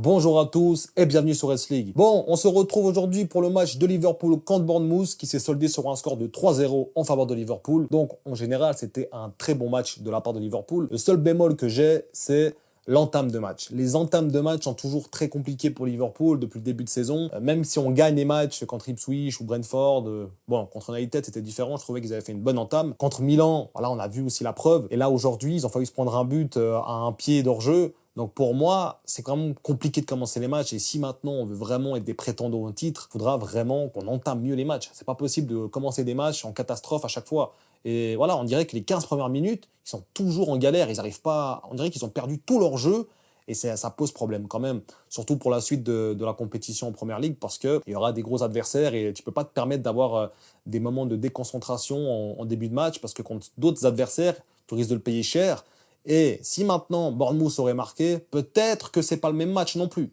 Bonjour à tous et bienvenue sur S-League. Bon, on se retrouve aujourd'hui pour le match de Liverpool contre Bournemouth qui s'est soldé sur un score de 3-0 en faveur de Liverpool. Donc, en général, c'était un très bon match de la part de Liverpool. Le seul bémol que j'ai, c'est l'entame de match. Les entames de match sont toujours très compliquées pour Liverpool depuis le début de saison. Même si on gagne les matchs contre Ipswich ou Brentford, bon, contre United, c'était différent. Je trouvais qu'ils avaient fait une bonne entame. Contre Milan, voilà, on a vu aussi la preuve. Et là, aujourd'hui, ils ont failli se prendre un but à un pied d'hors-jeu. Donc pour moi, c'est vraiment compliqué de commencer les matchs. Et si maintenant on veut vraiment être des prétendants au titre, il faudra vraiment qu'on entame mieux les matchs. C'est pas possible de commencer des matchs en catastrophe à chaque fois. Et voilà, on dirait que les 15 premières minutes, ils sont toujours en galère. Ils arrivent pas. On dirait qu'ils ont perdu tout leur jeu. Et ça pose problème quand même. Surtout pour la suite de la compétition en Première Ligue, parce qu'il y aura des gros adversaires et tu peux pas te permettre d'avoir des moments de déconcentration en début de match, parce que contre d'autres adversaires, tu risques de le payer cher. Et si maintenant Bournemouth aurait marqué, peut-être que c'est pas le même match non plus.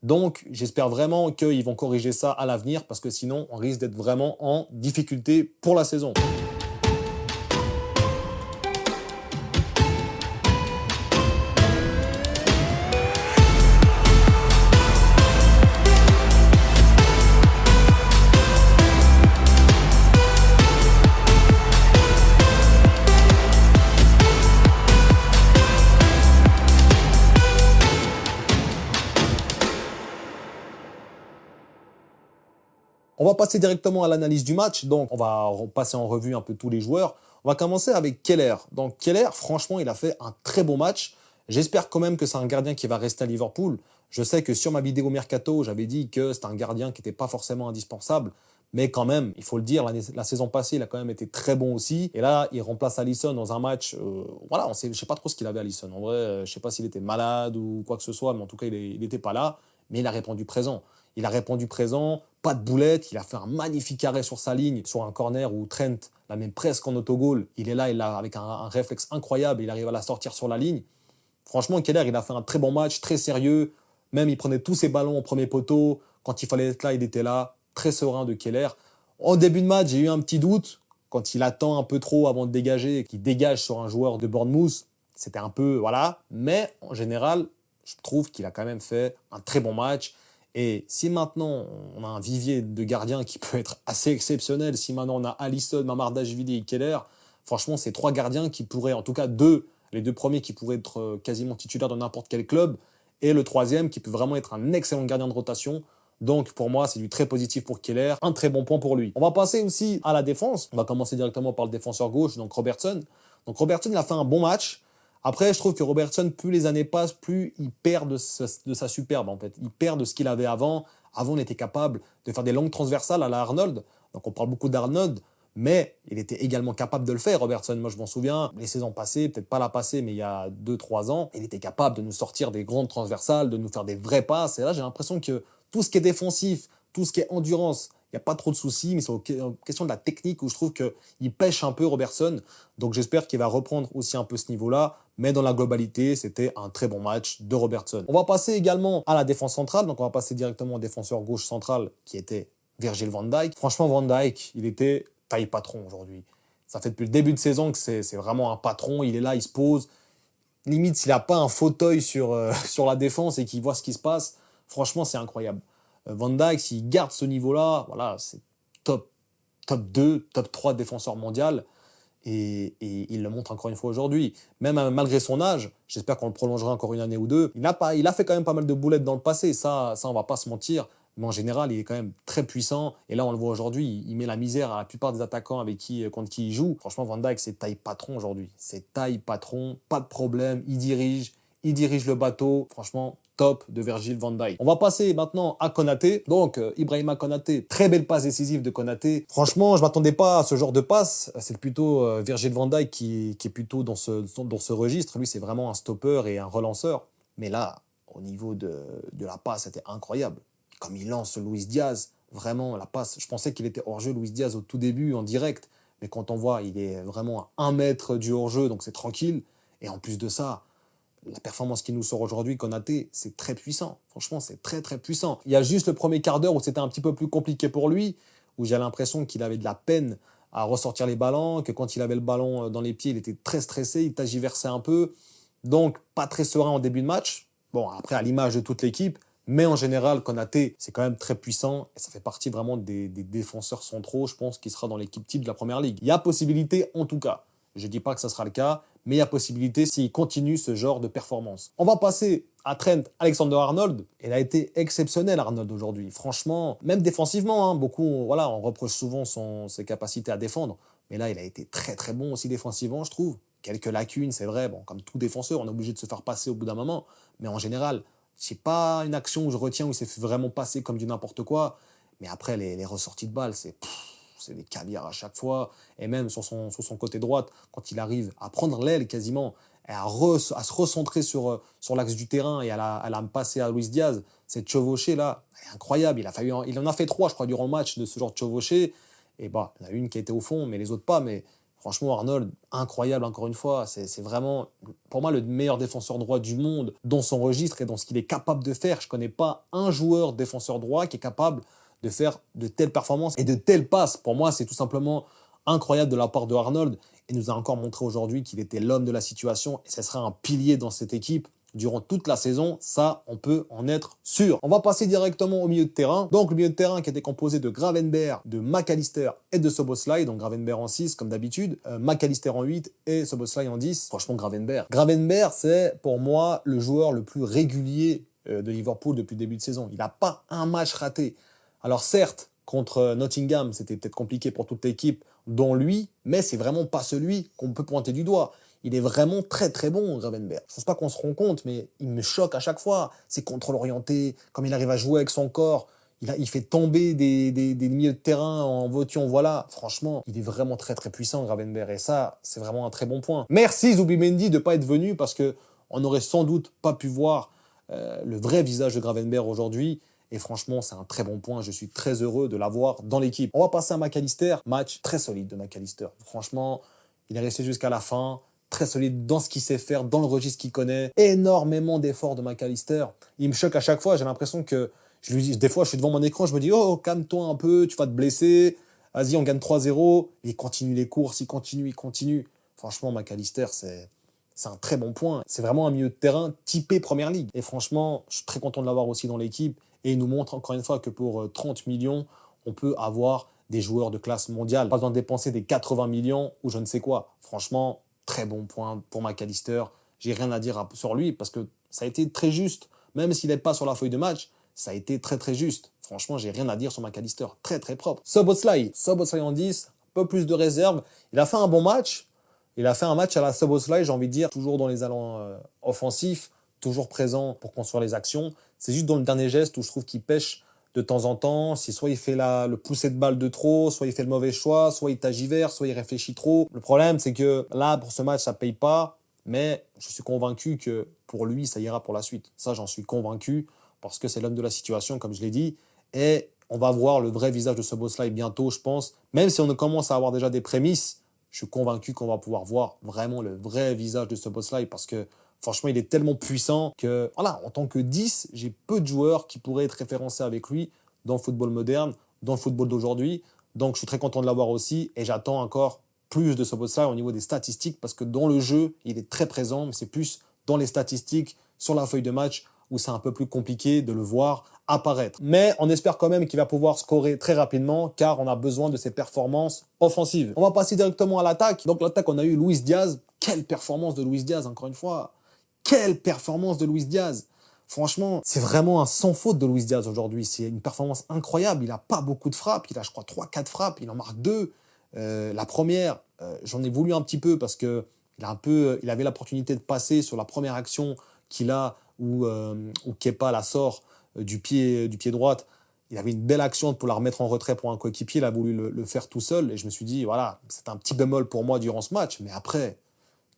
Donc, j'espère vraiment qu'ils vont corriger ça à l'avenir, parce que sinon, on risque d'être vraiment en difficulté pour la saison. On va passer directement à l'analyse du match. Donc, on va passer en revue un peu tous les joueurs. On va commencer avec Keller. Donc, Keller, franchement, il a fait un très beau match. J'espère quand même que c'est un gardien qui va rester à Liverpool. Je sais que sur ma vidéo Mercato, j'avais dit que c'est un gardien qui n'était pas forcément indispensable. Mais quand même, il faut le dire, la saison passée, il a quand même été très bon aussi. Et là, il remplace Alisson dans un match. Voilà, je ne sais pas trop ce qu'il avait, Alisson. En vrai, je ne sais pas s'il était malade ou quoi que ce soit, mais en tout cas, il n'était pas là. Mais il a répondu présent. Il a répondu présent, pas de boulette, il a fait un magnifique arrêt sur sa ligne, sur un corner où Trent l'a même presque en autogol. Il est là, avec un réflexe incroyable, il arrive à la sortir sur la ligne. Franchement, Keller, il a fait un très bon match, très sérieux. Même, il prenait tous ses ballons au premier poteau. Quand il fallait être là, il était là. Très serein de Keller. En début de match, j'ai eu un petit doute. Quand il attend un peu trop avant de dégager et qu'il dégage sur un joueur de Bournemouth, c'était un peu, voilà. Mais, en général, je trouve qu'il a quand même fait un très bon match. Et si maintenant on a un vivier de gardiens qui peut être assez exceptionnel, si maintenant on a Alisson, Mamardashvili et Keller, franchement, c'est trois gardiens qui pourraient, en tout cas les deux premiers qui pourraient être quasiment titulaires dans n'importe quel club, et le troisième qui peut vraiment être un excellent gardien de rotation. Donc pour moi, c'est du très positif pour Keller, un très bon point pour lui. On va passer aussi à la défense. On va commencer directement par le défenseur gauche, donc Robertson. Donc Robertson, il a fait un bon match. Après, je trouve que Robertson, plus les années passent, plus il perd de sa superbe, en fait. Il perd de ce qu'il avait avant. Avant, on était capable de faire des longues transversales à la Arnold. Donc, on parle beaucoup d'Arnold, mais il était également capable de le faire, Robertson. Moi, je m'en souviens, les saisons passées, peut-être pas la passée, mais il y a 2-3 ans, il était capable de nous sortir des grandes transversales, de nous faire des vraies passes. Et là, j'ai l'impression que tout ce qui est défensif, tout ce qui est endurance, il n'y a pas trop de soucis, mais c'est une question de la technique où je trouve qu'il pêche un peu, Robertson. Donc j'espère qu'il va reprendre aussi un peu ce niveau-là. Mais dans la globalité, c'était un très bon match de Robertson. On va passer également à la défense centrale. Donc on va passer directement au défenseur gauche central qui était Virgil van Dijk. Franchement, Van Dijk, il était taille patron aujourd'hui. Ça fait depuis le début de saison que c'est vraiment un patron. Il est là, il se pose. Limite, s'il n'a pas un fauteuil sur la défense et qu'il voit ce qui se passe, franchement, c'est incroyable. Van Dijk, s'il garde ce niveau-là, voilà, c'est top 2, top 3 défenseur mondial. Et il le montre encore une fois aujourd'hui. Même malgré son âge, j'espère qu'on le prolongera encore une année ou deux. Il a fait quand même pas mal de boulettes dans le passé, ça on va pas se mentir. Mais en général, il est quand même très puissant. Et là, on le voit aujourd'hui, il met la misère à la plupart des attaquants contre qui il joue. Franchement, Van Dijk, c'est taille patron aujourd'hui. C'est taille patron, pas de problème, il dirige le bateau. Franchement, top de Virgil van Dijk. On va passer maintenant à Konaté. Donc, Ibrahima Konaté, très belle passe décisive de Konaté. Franchement, je m'attendais pas à ce genre de passe. C'est plutôt Virgil van Dijk qui est plutôt dans ce registre. Lui, c'est vraiment un stopper et un relanceur. Mais là, au niveau de la passe, c'était incroyable. Comme il lance Luis Diaz, vraiment, la passe. Je pensais qu'il était hors-jeu, Luis Diaz, au tout début, en direct. Mais quand on voit, il est vraiment à 1 mètre du hors-jeu, donc c'est tranquille. Et en plus de ça, la performance qu'il nous sort aujourd'hui, Konaté, c'est très puissant. Franchement, c'est très, très puissant. Il y a juste le premier quart d'heure où c'était un petit peu plus compliqué pour lui, où j'ai l'impression qu'il avait de la peine à ressortir les ballons, que quand il avait le ballon dans les pieds, il était très stressé, il tagiversait un peu. Donc, pas très serein en début de match. Bon, après, à l'image de toute l'équipe, Mais en général, Konaté, c'est quand même très puissant et ça fait partie vraiment des défenseurs centraux, je pense, qui sera dans l'équipe type de la Première Ligue. Il y a possibilité, en tout cas. Je ne dis pas que ça sera le cas, mais il y a possibilité s'il continue ce genre de performance. On va passer à Trent Alexander-Arnold. Il a été exceptionnel, Arnold, aujourd'hui. Franchement, même défensivement, hein, beaucoup, voilà, on reproche souvent ses capacités à défendre. Mais là, il a été très très bon aussi défensivement, je trouve. Quelques lacunes, c'est vrai. Bon, comme tout défenseur, on est obligé de se faire passer au bout d'un moment. Mais en général, c'est pas une action où je retiens où il s'est fait vraiment passer comme du n'importe quoi. Mais après, les ressorties de balles, c'est des caviars à chaque fois. Et même sur son côté droite, quand il arrive à prendre l'aile quasiment, et à se recentrer sur l'axe du terrain et à me passer à Luis Diaz, cette chevauchée là, est incroyable. Il en a fait 3, je crois, durant le match de ce genre de chevauchée. Et bah, il y en a une qui a été au fond, mais les autres pas. Mais franchement, Arnold, incroyable encore une fois. C'est vraiment, pour moi, le meilleur défenseur droit du monde dans son registre et dans ce qu'il est capable de faire. Je ne connais pas un joueur défenseur droit qui est capable de faire de telles performances et de telles passes. Pour moi, c'est tout simplement incroyable de la part de Arnold. Et nous a encore montré aujourd'hui qu'il était l'homme de la situation et ce sera un pilier dans cette équipe durant toute la saison, ça, on peut en être sûr. On va passer directement au milieu de terrain. Donc, le milieu de terrain qui était composé de Gravenberch, de McAllister et de Szoboszlai. Donc, Gravenberch en 6, comme d'habitude. McAllister en 8 et Szoboszlai en 10. Franchement, Gravenberch. Gravenberch, c'est pour moi le joueur le plus régulier de Liverpool depuis le début de saison. Il n'a pas un match raté. Alors, certes, contre Nottingham, c'était peut-être compliqué pour toute l'équipe, dont lui, mais c'est vraiment pas celui qu'on peut pointer du doigt. Il est vraiment très très bon, Gravenberch. Je pense pas qu'on se rend compte, mais il me choque à chaque fois. Ses contrôles orientés, comme il arrive à jouer avec son corps, il fait tomber des milieux de terrain en veux-tu, en voilà. Franchement, il est vraiment très très puissant, Gravenberch. Et ça, c'est vraiment un très bon point. Merci Zubimendi de ne pas être venu parce qu'on n'aurait sans doute pas pu voir le vrai visage de Gravenberch aujourd'hui. Et franchement, c'est un très bon point. Je suis très heureux de l'avoir dans l'équipe. On va passer à McAllister. Match très solide de McAllister. Franchement, il est resté jusqu'à la fin. Très solide dans ce qu'il sait faire, dans le registre qu'il connaît. Énormément d'efforts de McAllister. Il me choque à chaque fois. J'ai l'impression que, je lui dis, des fois, je suis devant mon écran, je me dis, oh, calme-toi un peu, tu vas te blesser. Vas-y, on gagne 3-0. Il continue les courses, il continue. Franchement, McAllister, c'est un très bon point. C'est vraiment un milieu de terrain typé Première Ligue. Et franchement, je suis très content de l'avoir aussi dans l'équipe. Et il nous montre encore une fois que pour 30 millions, on peut avoir des joueurs de classe mondiale. Pas besoin de dépenser des 80 millions ou je ne sais quoi. Franchement, très bon point pour McAllister. J'ai rien à dire sur lui parce que ça a été très juste. Même s'il n'est pas sur la feuille de match, ça a été très très juste. Franchement, j'ai rien à dire sur McAllister. Très très propre. Szoboszlai en 10, un peu plus de réserve. Il a fait un bon match. Il a fait un match à la Szoboszlai, j'ai envie de dire, toujours dans les allants offensifs, toujours présent pour construire les actions. C'est juste dans le dernier geste où je trouve qu'il pêche de temps en temps. Si soit il fait le pousser de balle de trop, soit il fait le mauvais choix, soit il tagivère, soit il réfléchit trop. Le problème, c'est que là, pour ce match, ça ne paye pas. Mais je suis convaincu que pour lui, ça ira pour la suite. Ça, j'en suis convaincu parce que c'est l'homme de la situation, comme je l'ai dit. Et on va voir le vrai visage de Szoboszlai bientôt, je pense. Même si on commence à avoir déjà des prémices, je suis convaincu qu'on va pouvoir voir vraiment le vrai visage de Szoboszlai parce que franchement, il est tellement puissant que, voilà, en tant que 10, j'ai peu de joueurs qui pourraient être référencés avec lui dans le football moderne, dans le football d'aujourd'hui. Donc, je suis très content de l'avoir aussi et j'attends encore plus de Szoboszlai au niveau des statistiques parce que dans le jeu, il est très présent, mais c'est plus dans les statistiques, sur la feuille de match, où c'est un peu plus compliqué de le voir apparaître. Mais on espère quand même qu'il va pouvoir scorer très rapidement car on a besoin de ses performances offensives. On va passer directement à l'attaque. Donc l'attaque, on a eu Luis Diaz. Quelle performance de Luis Diaz, encore une fois. Quelle performance de Luis Diaz. Franchement, c'est vraiment un sans faute de Luis Diaz aujourd'hui. C'est une performance incroyable. Il n'a pas beaucoup de frappes. Il a, je crois, 3-4 frappes. Il en marque 2. La première, j'en ai voulu un petit peu parce que il avait l'opportunité de passer sur la première action qu'il a où Kepa la sort du pied droite. Il avait une belle action pour la remettre en retrait pour un coéquipier. Il a voulu le faire tout seul. Et je me suis dit, voilà, c'est un petit bémol pour moi durant ce match. Mais après,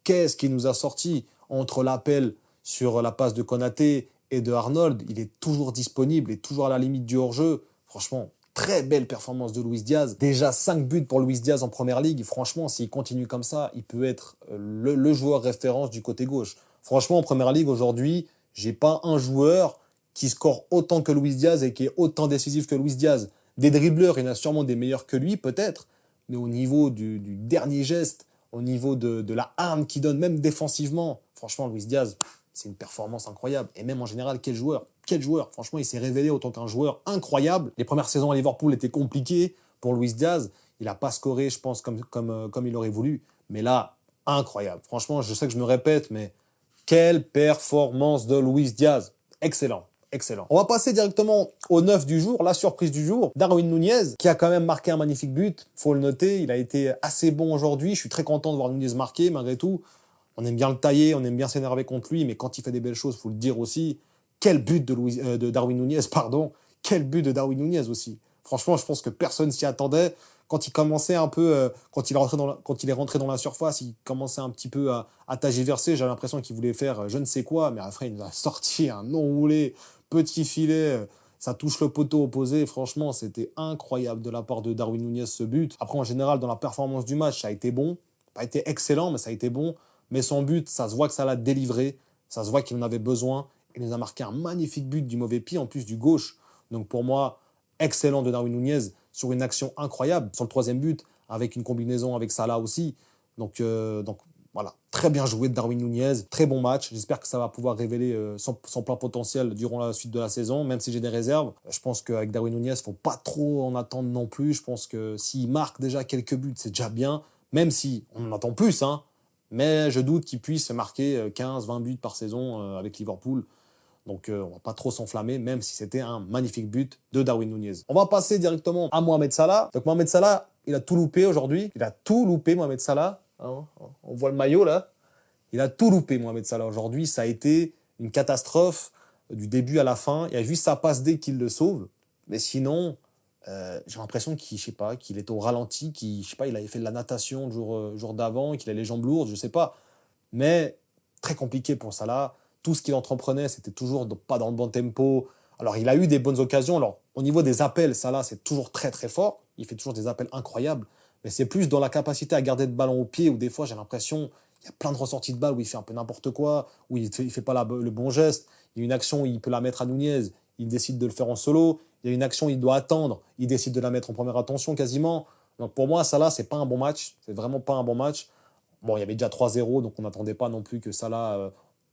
qu'est-ce qui nous a sorti entre l'appel sur la passe de Konaté et de Arnold? Il est toujours disponible et toujours à la limite du hors-jeu. Franchement, très belle performance de Luis Diaz. Déjà 5 buts pour Luis Diaz en Première Ligue. Franchement, s'il continue comme ça, il peut être le joueur référence du côté gauche. Franchement, en Première Ligue, aujourd'hui, j'ai pas un joueur qui score autant que Luis Diaz et qui est autant décisif que Luis Diaz. Des dribbleurs, il y en a sûrement des meilleurs que lui, peut-être. Mais au niveau du dernier geste, au niveau de la arme qu'il donne, même défensivement, franchement, Luis Diaz, c'est une performance incroyable. Et même en général, quel joueur? quel joueur. Franchement, il s'est révélé autant qu'un joueur incroyable. Les premières saisons à Liverpool étaient compliquées pour Luis Diaz. Il n'a pas scoré, je pense, comme il aurait voulu. Mais là, incroyable. Franchement, je sais que je me répète, mais quelle performance de Luis Diaz. Excellent. Excellent. On va passer directement au 9 du jour, la surprise du jour. Darwin Nunez, qui a quand même marqué un magnifique but. Faut le noter, il a été assez bon aujourd'hui. Je suis très content de voir Nunez marquer, malgré tout. On aime bien le tailler, on aime bien s'énerver contre lui, mais quand il fait des belles choses, faut le dire aussi. Quel but de Darwin Nunez, pardon. Quel but de Darwin Nunez aussi. Franchement, je pense que personne s'y attendait. Quand il commençait un peu, quand il est rentré dans la surface, il commençait un petit peu à tergiverser. J'avais l'impression qu'il voulait faire je ne sais quoi, mais après, il nous a sorti un enroulé, petit filet, ça touche le poteau opposé. Franchement, c'était incroyable de la part de Darwin Nunez, ce but. Après, en général, dans la performance du match, ça a été bon. Pas été excellent, mais ça a été bon. Mais son but, ça se voit que ça l'a délivré. Ça se voit qu'il en avait besoin. Il nous a marqué un magnifique but du mauvais pied, en plus du gauche. Donc pour moi, excellent de Darwin Nunez sur une action incroyable. Sur le troisième but, avec une combinaison avec Salah aussi. Donc voilà, très bien joué de Darwin Nunez. Très bon match. J'espère que ça va pouvoir révéler son plein potentiel durant la suite de la saison, même si j'ai des réserves. Je pense qu'avec Darwin Nunez, il ne faut pas trop en attendre non plus. Je pense que s'il marque déjà quelques buts, c'est déjà bien. Même si on en attend plus, hein. Mais je doute qu'il puisse marquer 15-20 buts par saison avec Liverpool. Donc on va pas trop s'enflammer, même si c'était un magnifique but de Darwin Nunez. On va passer directement à Mohamed Salah. Donc Mohamed Salah, il a tout loupé aujourd'hui. Il a tout loupé, Mohamed Salah. Hein, on voit le maillot là. Il a tout loupé, Mohamed Salah. Aujourd'hui, ça a été une catastrophe du début à la fin. Il y a juste sa passe D qui le sauve. Mais sinon, j'ai l'impression qu'il, je sais pas, qu'il est au ralenti, je sais pas, il avait fait de la natation le jour d'avant, qu'il a les jambes lourdes, je sais pas. Mais très compliqué pour Salah. Tout ce qu'il entreprenait, c'était toujours pas dans le bon tempo. Alors, il a eu des bonnes occasions. Alors, au niveau des appels, Salah, c'est toujours très, très fort. Il fait toujours des appels incroyables. Mais c'est plus dans la capacité à garder le ballon au pied où des fois, j'ai l'impression il y a plein de ressorties de balles où il fait un peu n'importe quoi, où il fait pas le bon geste. Il y a une action où il peut la mettre à Nunez. Il décide de le faire en solo. Il y a une action où il doit attendre. Il décide de la mettre en première attention quasiment. Donc, pour moi, Salah, c'est pas un bon match. C'est vraiment pas un bon match. Bon, il y avait déjà 3-0, donc on n'attendait pas non plus que Salah...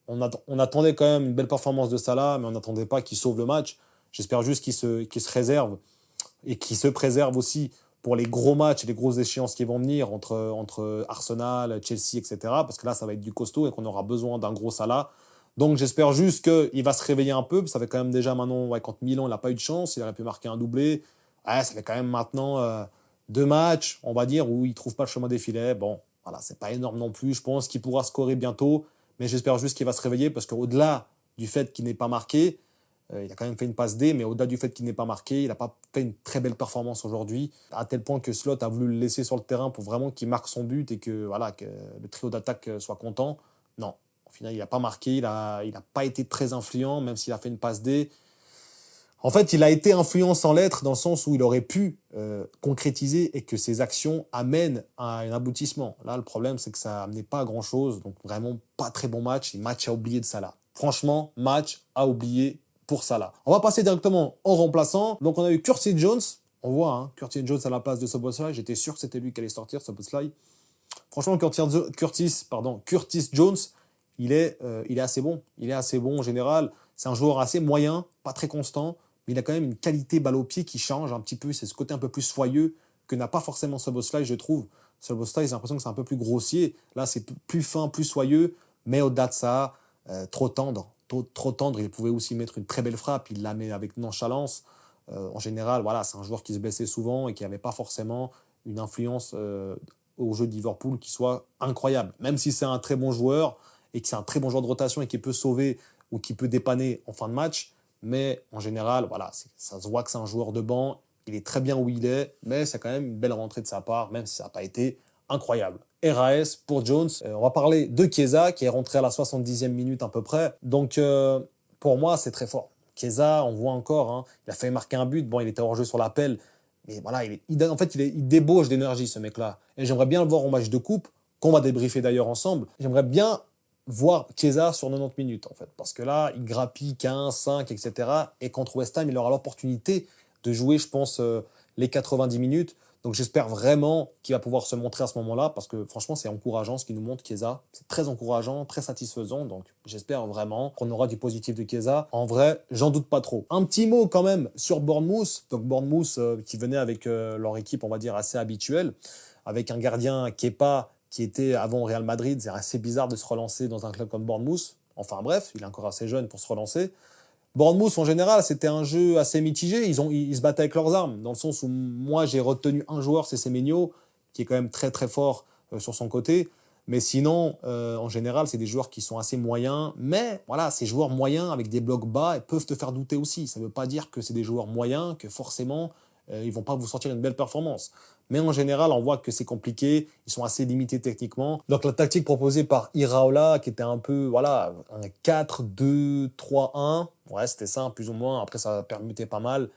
on attendait quand même une belle performance de Salah, mais on n'attendait pas qu'il sauve le match. J'espère juste qu'il se réserve et qu'il se préserve aussi pour les gros matchs et les grosses échéances qui vont venir entre Arsenal, Chelsea, etc. Parce que là, ça va être du costaud et qu'on aura besoin d'un gros Salah. Donc j'espère juste qu'il va se réveiller un peu. Ça fait quand même déjà maintenant, contre Milan, il n'a pas eu de chance. Il aurait pu marquer un doublé. Ouais, ça fait quand même maintenant 2 matchs, on va dire, où il ne trouve pas le chemin des filets. Bon, voilà, c'est pas énorme non plus. Je pense qu'il pourra scorer bientôt. Mais j'espère juste qu'il va se réveiller parce qu'au-delà du fait qu'il n'ait pas marqué, il a quand même fait une passe D, mais au-delà du fait qu'il n'ait pas marqué, il n'a pas fait une très belle performance aujourd'hui, à tel point que Slot a voulu le laisser sur le terrain pour vraiment qu'il marque son but et que, voilà, que le trio d'attaque soit content. Non, au final, il n'a pas marqué, il n'a pas été très influent, même s'il a fait une passe D. En fait, il a été influent sans l'être dans le sens où il aurait pu concrétiser et que ses actions amènent à un aboutissement. Là, le problème, c'est que ça n'amenait pas à grand-chose. Donc, vraiment, pas très bon match. Et match à oublier de Salah. Franchement, match à oublier pour Salah. On va passer directement en remplaçant. Donc, on a eu Curtis Jones. On voit, hein, Curtis Jones à la place de Szoboszlai. J'étais sûr que c'était lui qui allait sortir, Szoboszlai. Franchement, Curtis Jones, il est assez bon. Il est assez bon en général. C'est un joueur assez moyen, pas très constant. Mais il a quand même une qualité balle au pied qui change un petit peu. C'est ce côté un peu plus soyeux que n'a pas forcément Szoboszlai, je trouve. Szoboszlai, j'ai l'impression que c'est un peu plus grossier. Là, c'est plus fin, plus soyeux. Mais au-delà de ça, trop tendre. Trop tendre. Il pouvait aussi mettre une très belle frappe. Il la met avec nonchalance. En général, voilà, c'est un joueur qui se blessait souvent et qui n'avait pas forcément une influence au jeu de Liverpool qui soit incroyable. Même si c'est un très bon joueur et que c'est un très bon joueur de rotation et qui peut sauver ou qui peut dépanner en fin de match. Mais en général, voilà, ça se voit que c'est un joueur de banc. Il est très bien où il est, mais c'est quand même une belle rentrée de sa part, même si ça n'a pas été incroyable. RAS pour Jones. On va parler de Chiesa, qui est rentré à la 70e minute à peu près. Donc, pour moi, c'est très fort. Chiesa, on voit encore, hein, il a fait marquer un but. Bon, il était hors jeu sur l'appel. Mais voilà, il débauche d'énergie, ce mec-là. Et j'aimerais bien le voir en match de coupe, qu'on va débriefer d'ailleurs ensemble. J'aimerais bien voir Chiesa sur 90 minutes, en fait. Parce que là, il grappille 15, 5, etc. Et contre West Ham, il aura l'opportunité de jouer, je pense, les 90 minutes. Donc j'espère vraiment qu'il va pouvoir se montrer à ce moment-là, parce que franchement, c'est encourageant ce qu'il nous montre, Chiesa. C'est très encourageant, très satisfaisant. Donc j'espère vraiment qu'on aura du positif de Chiesa. En vrai, j'en doute pas trop. Un petit mot quand même sur Bournemouth. Donc Bournemouth qui venait avec leur équipe, on va dire, assez habituelle, avec un gardien Kepa qui était avant au Real Madrid. C'est assez bizarre de se relancer dans un club comme Bournemouth. Enfin bref, il est encore assez jeune pour se relancer. Bournemouth, en général, c'était un jeu assez mitigé. Ils se battaient avec leurs armes, dans le sens où moi, j'ai retenu un joueur, c'est Semenyo, qui est quand même très très fort sur son côté. Mais sinon, en général, c'est des joueurs qui sont assez moyens. Mais voilà, ces joueurs moyens avec des blocs bas ils peuvent te faire douter aussi. Ça ne veut pas dire que c'est des joueurs moyens, que forcément, ils vont pas vous sortir une belle performance. Mais en général, on voit que c'est compliqué, ils sont assez limités techniquement. Donc la tactique proposée par Iraola, qui était un peu, voilà, un 4-2-3-1, ouais, c'était ça, plus ou moins. Après, ça permutait pas mal.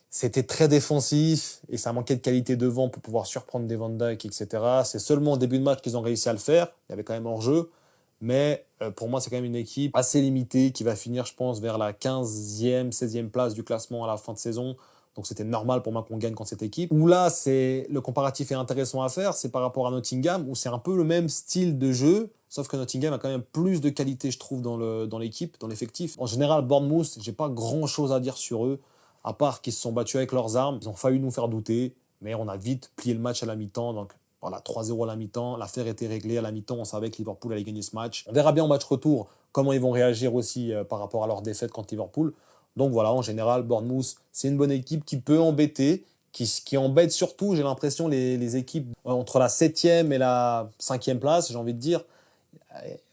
C'était très défensif et ça manquait de qualité devant pour pouvoir surprendre des Van Dijk, etc. C'est seulement au début de match qu'ils ont réussi à le faire. Il y avait quand même hors-jeu. Mais pour moi, c'est quand même une équipe assez limitée qui va finir, je pense, vers la 15e, 16e place du classement à la fin de saison. Donc c'était normal pour moi qu'on gagne contre cette équipe. Où là, le comparatif est intéressant à faire, c'est par rapport à Nottingham, où c'est un peu le même style de jeu, sauf que Nottingham a quand même plus de qualité, je trouve, dans l'équipe, dans l'effectif. En général, Bournemouth, j'ai pas grand-chose à dire sur eux, à part qu'ils se sont battus avec leurs armes. Ils ont failli nous faire douter, mais on a vite plié le match à la mi-temps. Donc voilà, 3-0 à la mi-temps, l'affaire était réglée à la mi-temps, on savait que Liverpool allait gagner ce match. On verra bien au match retour comment ils vont réagir aussi par rapport à leur défaite contre Liverpool. Donc voilà, en général, Bournemouth, c'est une bonne équipe qui peut embêter, qui embête surtout, j'ai l'impression, les équipes entre la 7e et la 5e place, j'ai envie de dire,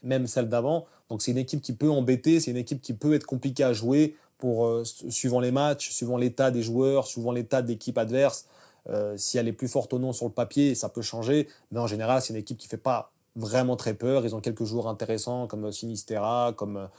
même celle d'avant. Donc c'est une équipe qui peut embêter, c'est une équipe qui peut être compliquée à jouer suivant les matchs, suivant l'état des joueurs, suivant l'état de l'équipe adverse. Si elle est plus forte ou non sur le papier, ça peut changer. Mais en général, c'est une équipe qui ne fait pas vraiment très peur. Ils ont quelques joueurs intéressants comme Sinistera, comme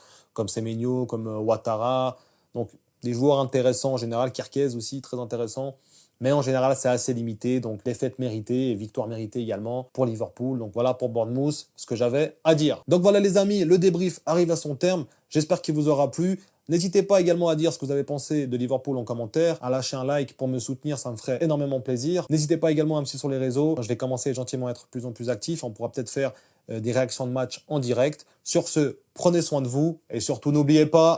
Semenyo, comme Ouattara. Donc, des joueurs intéressants en général. Kerkez aussi, très intéressant. Mais en général, c'est assez limité. Donc, défaite méritée et victoire méritée également pour Liverpool. Donc, voilà pour Bournemouth, ce que j'avais à dire. Donc, voilà les amis, le débrief arrive à son terme. J'espère qu'il vous aura plu. N'hésitez pas également à dire ce que vous avez pensé de Liverpool en commentaire, à lâcher un like pour me soutenir, ça me ferait énormément plaisir. N'hésitez pas également à me suivre sur les réseaux. Je vais commencer gentiment à être de plus en plus actif. On pourra peut-être faire des réactions de match en direct. Sur ce, prenez soin de vous et surtout n'oubliez pas...